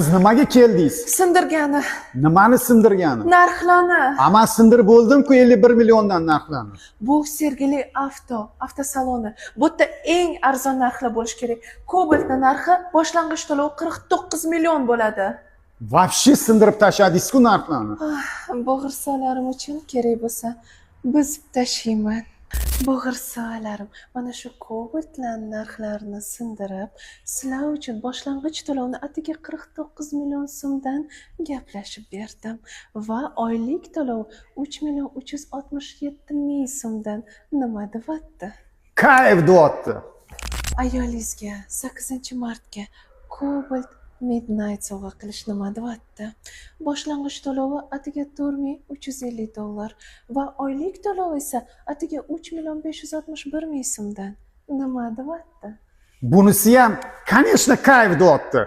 siz nimaga keldingiz? Sindirgani, Nimani sindirgani? narxlarni. Ama sindirib bo'ldim-ku 51 milliondan narxlarni. Bu Sergeli avtosaloni. Bu yerda eng arzon narxlar bo'lishi kerak. Cobaltning narxi boshlang'ich to'lov 49 million bo'ladi. Вообще sindirib tashladingiz-ku narxlarni. Bo'g'irsalarim uchun kerak bo'lsa, buzib tashlayman. Bo'g'irsalarim, mana shu Cobaltlar narxlarini sindirib, sizlar uchun boshlang'ich to'lovni atigi 49 million so'mdan gaplashib berdim va oylik to'lov 3 million 367 ming so'mdan nima deyapti? Kayf deyapti. Ayolingizga 8-martga Cobalt Midnight sovg'a qilish nima deyapti? Boshlang'ich to'lovi atigi 4350 dollar va oylik to'lovi esa atigi 3 million 561 ming so'mdan nima deyapti? Bunisi ham, конечно, kayf deyapti.